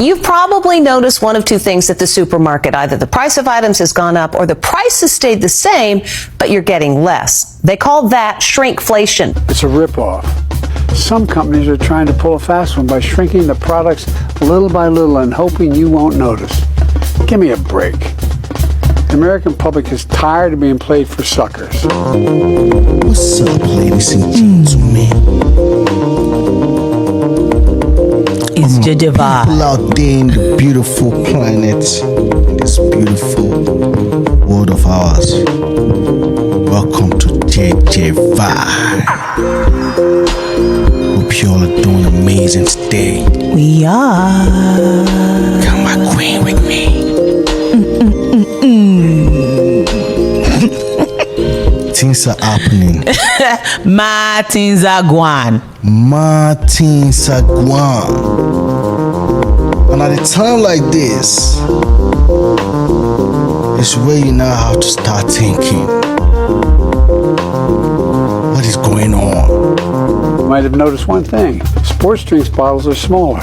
You've probably noticed one of two things at the supermarket. Either the price of items has gone up or the price has stayed the same, but you're getting less. They call that shrinkflation. It's a ripoff. Some companies are trying to pull a fast one by shrinking the products little by little and hoping you won't notice. Give me a break. The American public is tired of being played for suckers. What's up, ladies and gentlemen? It's JEJE. People out there in the beautiful planet, in this beautiful world of ours. Welcome to JEJE. Hope you all are doing amazing today. We are. Come my queen with me. Things are happening. Martin Zagwan. Martin Sagwan. And at a time like this, it's where you know how to start thinking. What is going on? You might have noticed one thing. Sports drinks bottles are smaller.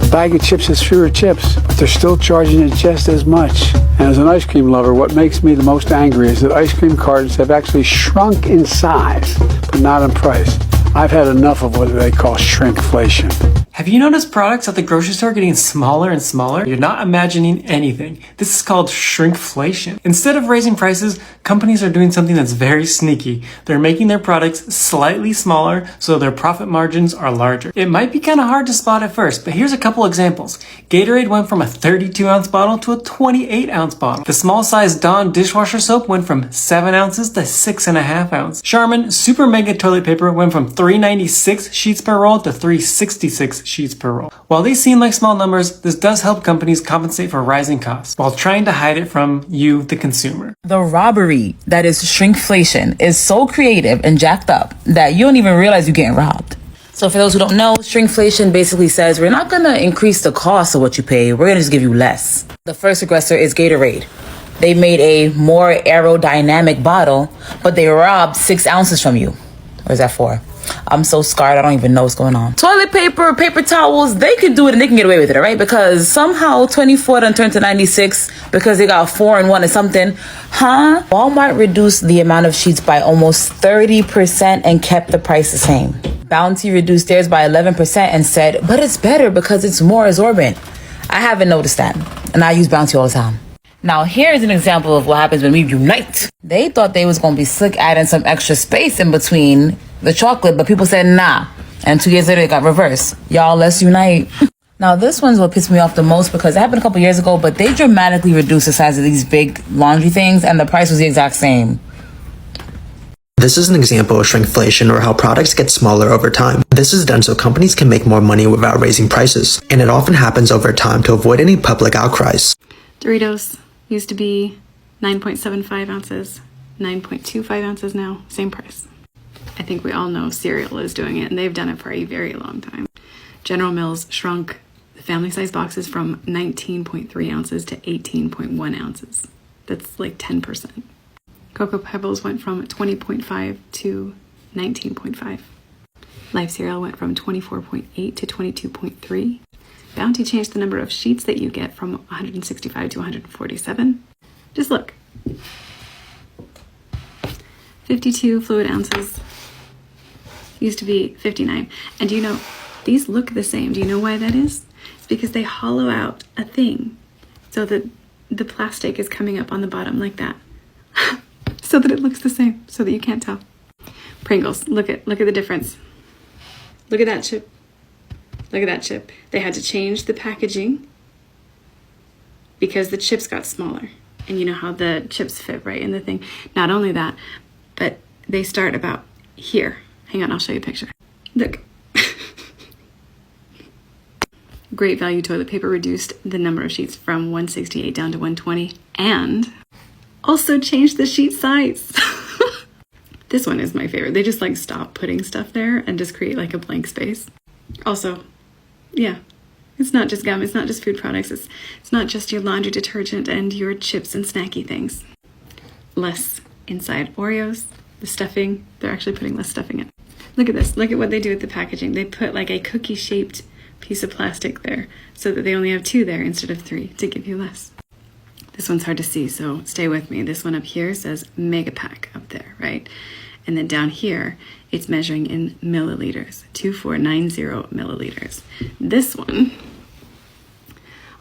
The bag of chips has fewer chips, but they're still charging it just as much. And as an ice cream lover, what makes me the most angry is that ice cream cartons have actually shrunk in size, but not in price. I've had enough of what they call shrinkflation. Have you noticed products at the grocery store getting smaller and smaller? You're not imagining anything. This is called shrinkflation. Instead of raising prices, companies are doing something that's very sneaky. They're making their products slightly smaller so their profit margins are larger. It might be kind of hard to spot at first, but here's a couple examples. Gatorade went from a 32-ounce bottle to a 28-ounce bottle. The small size Dawn dishwasher soap went from 7 ounces to 6.5 ounces. Charmin Super Mega Toilet Paper went from 396 sheets per roll to 366 sheets per roll. While these seem like small numbers, this does help companies compensate for rising costs while trying to hide it from you, the consumer. The robbery that is shrinkflation is so creative and jacked up that you don't even realize you're getting robbed. So for those who don't know, shrinkflation basically says we're not going to increase the cost of what you pay. We're going to just give you less. The first aggressor is Gatorade. They made a more aerodynamic bottle, but they robbed 6 ounces from you. Or is that 4? I'm so scarred, I don't even know what's going on. Toilet paper, paper towels, they can do it and they can get away with it, all right? Because somehow 24 done turned to 96 because they got 4 and 1 or something. Huh? Walmart reduced the amount of sheets by almost 30% and kept the price the same. Bounty reduced theirs by 11% and said, but it's better because it's more absorbent. I haven't noticed that, and I use Bounty all the time. Now, here's an example of what happens when we unite. They thought they was going to be slick adding some extra space in between the chocolate, but people said nah. And 2 years later, it got reversed. Y'all, let's unite. Now, this one's what pissed me off the most because it happened a couple years ago, but they dramatically reduced the size of these big laundry things, and the price was the exact same. This is an example of shrinkflation, or how products get smaller over time. This is done so companies can make more money without raising prices, and it often happens over time to avoid any public outcries. Doritos used to be 9.75 ounces, 9.25 ounces now, same price. I think we all know cereal is doing it, and they've done it for a very long time. General Mills shrunk the family size boxes from 19.3 ounces to 18.1 ounces. That's like 10%. Cocoa Pebbles went from 20.5 to 19.5. Life cereal went from 24.8 to 22.3. Bounty changed the number of sheets that you get from 165 to 147. Just look. 52 fluid ounces. Used to be 59. And do you know, these look the same. Do you know why that is? It's because they hollow out a thing so that the plastic is coming up on the bottom like that. So that it looks the same, so that you can't tell. Pringles, look at the difference. Look at that chip. Look at that chip. They had to change the packaging because the chips got smaller. And you know how the chips fit right in the thing. Not only that, but they start about here. Hang on, I'll show you a picture. Look. Great Value toilet paper reduced the number of sheets from 168 down to 120 and also changed the sheet size. This one is my favorite. They just like stop putting stuff there and just create like a blank space. Also, yeah, it's not just gum, it's not just food products, it's not just your laundry detergent and your chips and snacky things. Less inside Oreos, the stuffing, they're actually putting less stuffing in. Look at this, look at what they do with the packaging. They put like a cookie-shaped piece of plastic there so that they only have 2 there instead of 3 to give you less. This one's hard to see, so stay with me. This one up here says mega pack up there, right? And then down here, it's measuring in milliliters, 2490 milliliters. This one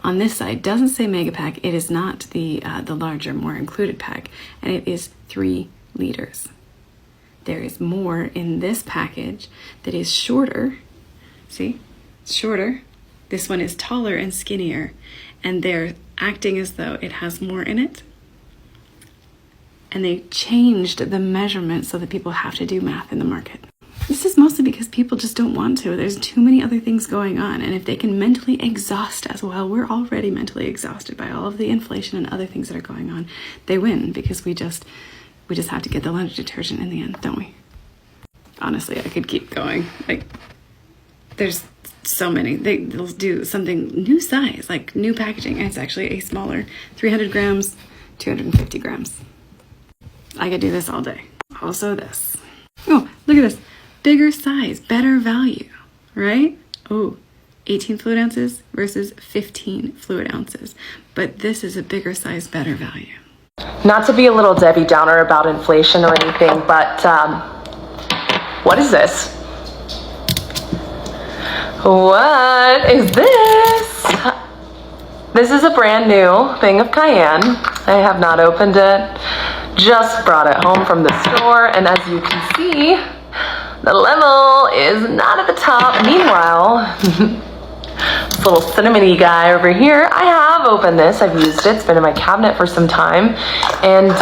on this side doesn't say mega pack. It is not the larger, more included pack, and it is 3 liters. There is more in this package that is shorter. See, it's shorter. This one is taller and skinnier, and they're acting as though it has more in it. And they changed the measurement so that people have to do math in the market. This is mostly because people just don't want to. There's too many other things going on, and if they can mentally exhaust us, well, we're already mentally exhausted by all of the inflation and other things that are going on, they win because we just have to get the laundry detergent in the end, don't we? Honestly, I could keep going. Like, there's so many. They'll do something new size, like new packaging, and it's actually a smaller 300 grams, 250 grams. I could do this all day. Also this. Oh, look at this. Bigger size, better value, right? Oh, 18 fluid ounces versus 15 fluid ounces. But this is a bigger size, better value. Not to be a little Debbie Downer about inflation or anything, but what is this? What is this? This is a brand new thing of cayenne. I have not opened it. Just brought it home from the store, and as you can see, the level is not at the top. Meanwhile, this little cinnamony guy over here, I have opened this. I've used it. It's been in my cabinet for some time, and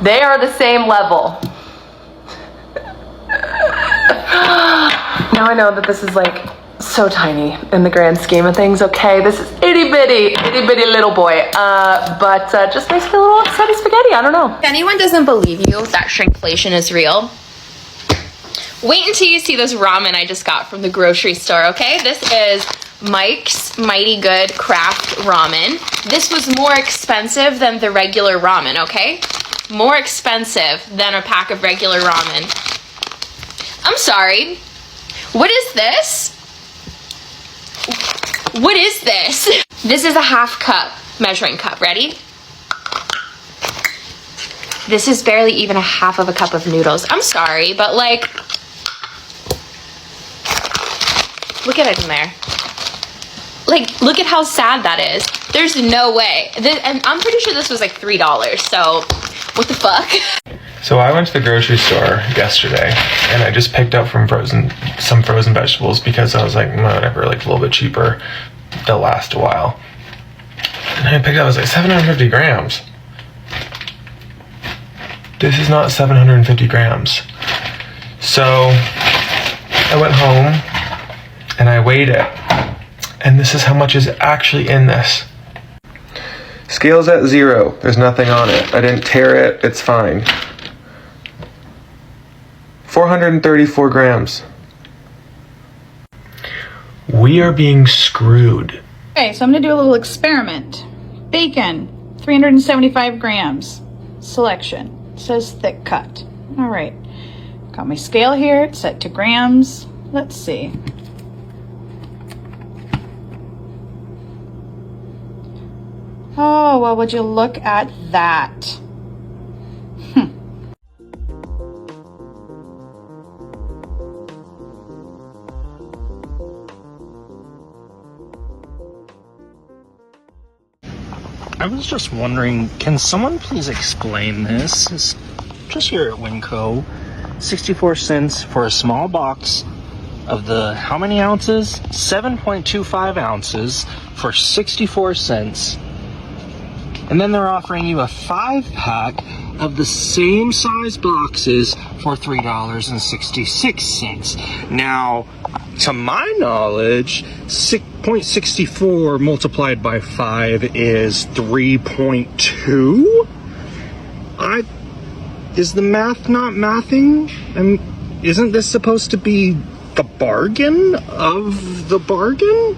they are the same level. Now I know that this is like so tiny in the grand scheme of things. Okay, this is itty bitty little boy, but just makes me a little upsetty spaghetti. I don't know. If anyone doesn't believe you that shrinkflation is real, wait until you see this ramen I just got from the grocery store, okay? This is Mike's Mighty Good Craft Ramen. This was more expensive than the regular ramen, okay? More expensive than a pack of regular ramen. I'm sorry. What is this? What is this? This is a half cup measuring cup. Ready? This is barely even a half of a cup of noodles. I'm sorry, but like, look at it in there. Like, look at how sad that is. There's no way. And I'm pretty sure this was like $3. So, what the fuck? So I went to the grocery store yesterday and I just picked up some frozen vegetables because I was like, whatever, like a little bit cheaper, they'll last a while. And I picked up, it was like 750 grams. This is not 750 grams. So I went home and I weighed it, and this is how much is actually in this. Scale's at 0, there's nothing on it. I didn't tear it, it's fine. 434 grams. We are being screwed. Okay, so I'm gonna do a little experiment. Bacon, 375 grams. Selection, it says thick cut. All right, got my scale here, it's set to grams. Let's see. Oh, well, would you look at that? I was just wondering, can someone please explain this? It's just here at Winco, 64 cents for a small box of the, how many ounces? 7.25 ounces for 64 cents. And then they're offering you a 5-pack of the same size boxes for $3.66. Now, to my knowledge, 6.64 multiplied by 5 is 3.2. Is the math not mathing? Isn't this supposed to be the bargain of the bargain?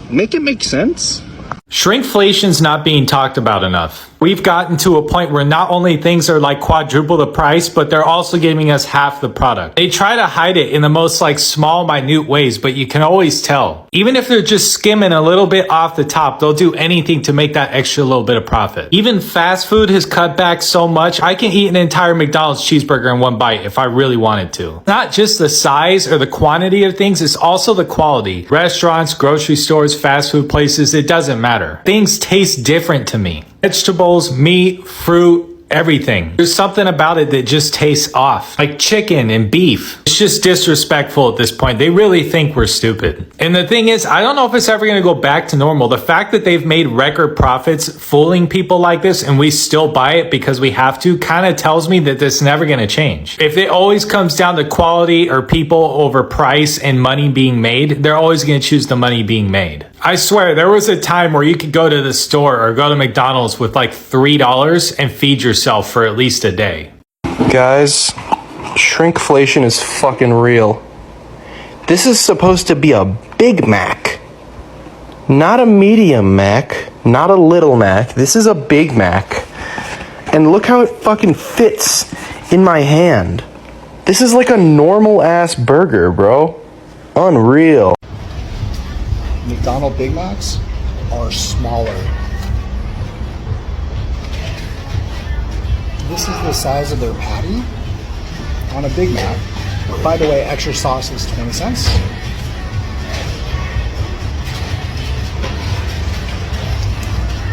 Make it make sense. Shrinkflation's not being talked about enough. We've gotten to a point where not only things are like quadruple the price, but they're also giving us half the product. They try to hide it in the most like small, minute ways, but you can always tell. Even if they're just skimming a little bit off the top, they'll do anything to make that extra little bit of profit. Even fast food has cut back so much, I can eat an entire McDonald's cheeseburger in one bite if I really wanted to. Not just the size or the quantity of things, it's also the quality. Restaurants, grocery stores, fast food places, it doesn't matter. Things taste different to me. Vegetables, meat, fruit, everything. There's something about it that just tastes off. Like chicken and beef. It's just disrespectful at this point. They really think we're stupid. And the thing is, I don't know if it's ever going to go back to normal. The fact that they've made record profits fooling people like this and we still buy it because we have to kind of tells me that this is never going to change. If it always comes down to quality or people over price and money being made, they're always going to choose the money being made. I swear, there was a time where you could go to the store or go to McDonald's with like $3 and feed yourself for at least a day. Guys, shrinkflation is fucking real. This is supposed to be a Big Mac. Not a medium Mac, not a little Mac. This is a Big Mac. And look how it fucking fits in my hand. This is like a normal ass burger, bro. Unreal. McDonald's Big Macs are smaller. This is the size of their patty on a Big Mac. By the way, extra sauce is 20 cents.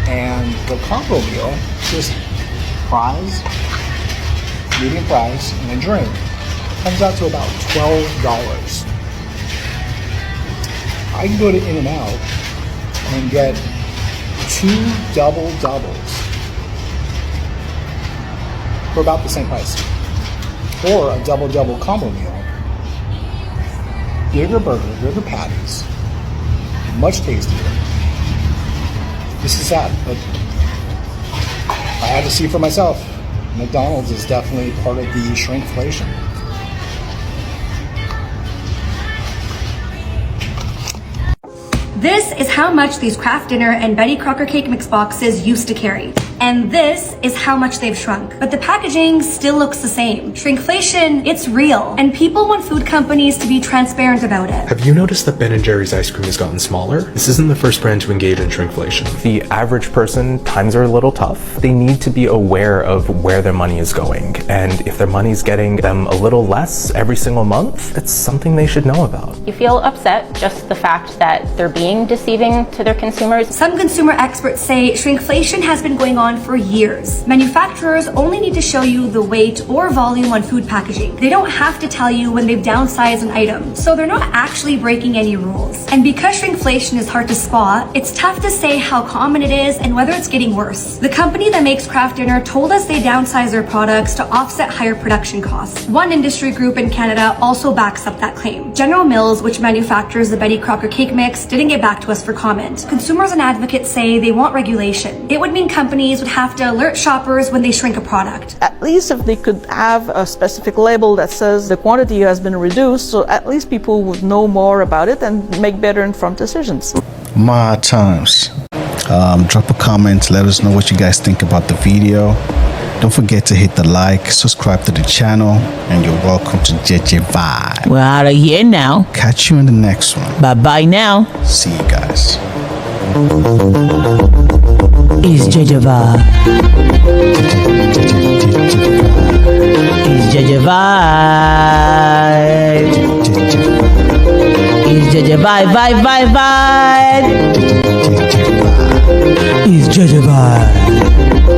And the combo meal, just fries, medium fries, and a drink, comes out to about $12. I can go to In-N-Out and get 2 double doubles for about the same price. Or a double double combo meal. Bigger burger, bigger patties, much tastier. This is sad, but I had to see for myself. McDonald's is definitely part of the shrinkflation. This is how much these Kraft Dinner and Betty Crocker Cake Mix boxes used to carry. And this is how much they've shrunk. But the packaging still looks the same. Shrinkflation, it's real. And people want food companies to be transparent about it. Have you noticed that Ben & Jerry's ice cream has gotten smaller? This isn't the first brand to engage in shrinkflation. The average person, times are a little tough. They need to be aware of where their money is going. And if their money's getting them a little less every single month, it's something they should know about. You feel upset just the fact that they're being deceiving to their consumers. Some consumer experts say shrinkflation has been going on for years. Manufacturers only need to show you the weight or volume on food packaging. They don't have to tell you when they've downsized an item, so they're not actually breaking any rules. And because shrinkflation is hard to spot, it's tough to say how common it is and whether it's getting worse. The company that makes Kraft Dinner told us they downsize their products to offset higher production costs. One industry group in Canada also backs up that claim. General Mills, which manufactures the Betty Crocker Cake Mix, didn't get back to us for comment. Consumers and advocates say they want regulation. It would mean companies would have to alert shoppers when they shrink a product. At least if they could have a specific label that says the quantity has been reduced, so at least people would know more about it and make better informed decisions. My times. Drop a comment, let us know what you guys think about the video. Don't forget to hit the like, subscribe to the channel, and you're welcome to JEJE Vibe. We're out of here now. Catch you in the next one. Bye-bye now. See you guys. It's JEJE Vibe. It's JEJE Vibe. It's JEJE Vibe, vibe, vibe, vibe. It's JEJE Vibe.